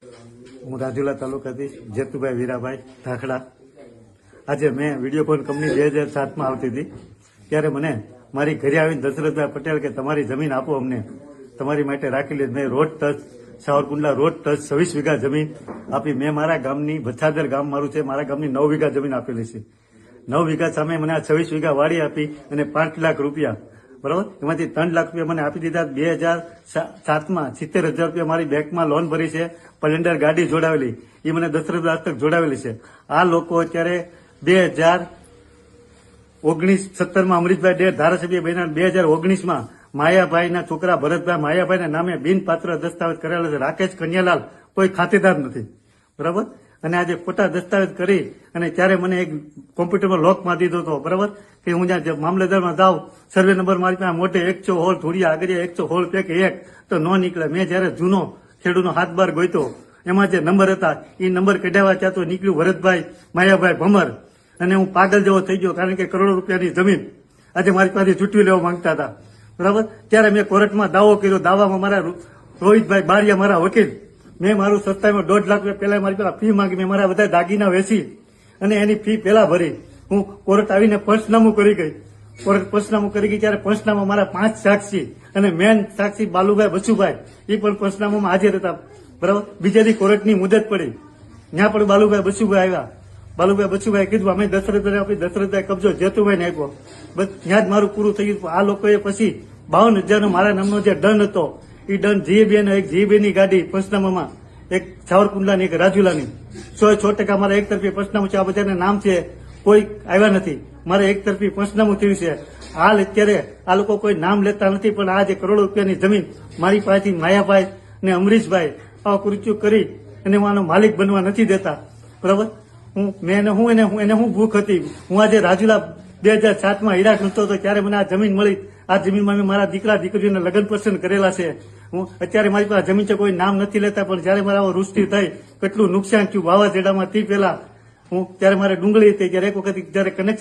હું રાજુલા તાલુકાથી જેતુભાઈ વીરાભાઈ ધાખડા. આજે મેં વિડીયોકોન કંપની 2007માં આવતી હતી ત્યારે મને મારી ઘરે આવીને દશરથભાઈ પટેલ કે તમારી જમીન આપો અમને, તમારી માટે રાખેલી. મેં road touch Savarkundla road touch 26 વીઘા જમીન આપી. મેં મારા ગામની ભથાદર ગામ મારું છે, મારા ગામની 9 વીઘા જમીન આપેલી છે. 9 વીઘા સામે મને આ 26 વીઘા વાડી આપી અને 5 લાખ રૂપિયા, બરાબર, એમાંથી 3 લાખ રૂપિયા મને આપી દીધા. 2007માં 70,000 રૂપિયા મારી બેંકમાં લોન ભરી છે, સ્પ્લેન્ડર ગાડી જોડાવેલી, એ મને દશરથ આજ તક જોડાવેલી છે. આ લોકો અત્યારે 2017માં અમરીશભાઈ ડેર ધારાસભ્ય બન્યા, 2019માં માયાભાઈના છોકરા ભરતભાઈ માયાભાઈના નામે બિનપાત્ર દસ્તાવેજ કરેલા છે. રાકેશ કન્યાલાલ કોઈ ખાતેદાર નથી, બરાબર, અને આજે ખોટા દસ્તાવેજ કરી અને ત્યારે મને એક કોમ્પ્યુટરમાં લોક મારી દીધો હતો, બરાબર, કે હું જ્યાં મામલેદારમાં જાઉં, સર્વે નંબર મારી પાસે મોટે 100 હોળ ધોળિયા આગળ 100 હોળ પેક 1 તો ન નીકળે. મેં જયારે જૂનો ખેડૂતનો હાથ બાર ગોઈતો એમાં જે નંબર હતા એ નંબર કઢાવવા ત્યાં તો નીકળ્યું ભરતભાઈ માયાભાઈ ભમર, અને હું પાગલ જેવો થઈ ગયો, કારણ કે કરોડો રૂપિયાની જમીન આજે મારી પાસે ચૂંટવી લેવા માંગતા હતા, બરાબર. ત્યારે મેં કોર્ટમાં દાવો કર્યો. દાવામાં મારા રોહિતભાઈ બારિયા મારા વકીલ, મેં મારું સત્તામાં 1.5 લાખ રૂપિયા પહેલા મારી પાસે ફી માંગી. મેં મારા બધા દાગીના વેચી અને એની ફી પહેલા ભરી. હું કોર્ટ આવીને પંચનામું કરી ગઈ. કોર્ટ પંચનામું કરી ગઈ ત્યારે પંચનામા મારા 5 સાક્ષી અને મેન સાક્ષી બાલુભાઈ બચુભાઈ એ પણ પંચનામામાં હાજર હતા, બરાબર. બીજા દી કોર્ટની મુદત પડી, ત્યાં પણ બાલુભાઈ બચુભાઈ આવ્યા. બાલુભાઈ બચુભાઈ કીધું અમે દશરથભાઈ આપી, દશરથભાઈ કબજો જેતુભાઈને આપ્યો, બસ ત્યાં જ મારું પૂરું થઈ ગયું. આ લોકોએ પછી 52,000નો મારા નામનો જે દંડ હતો એ દંડ જીએબી અને એક જીએબીની ગાડી પંચનામામાં, એક સાવરકુંડલાની એક રાજુલાની, 100% મારા એક તરફી પંચનામું છે. આ બધાના નામ છે, કોઈ આવ્યા નથી, મારે એક તરફી પંચનામું થયું છે. હાલ અત્યારે આ લોકો કોઈ નામ લેતા નથી, પણ આ જે કરોડો રૂપિયાની જમીન મારી પાસેથી માયાભાઈ ને અમરીશભાઈ આ કૃત્યુ કરી અને આનો માલિક બનવા નથી દેતા, બરાબર. એને હું ભૂખ હતી. હું આજે રાજુલા 2007માં હીરા ઢૂંઢતો હતો ત્યારે મને આ જમીન મળી. આ જમીનમાં મેં મારા દીકરા દીકરીઓને લગ્ન પસંદ કરેલા છે. હું અત્યારે મારી પાસે જમીન છે, કોઈ નામ નથી લેતા, પણ જયારે મારા વૃષ્ટિ થઈ, કેટલું નુકસાન થયું વાવાઝોડામાં, તે પહેલા હું ત્યારે મારે ડુંગળી હતી, ત્યારે એક વખત જયારે કનેક્શન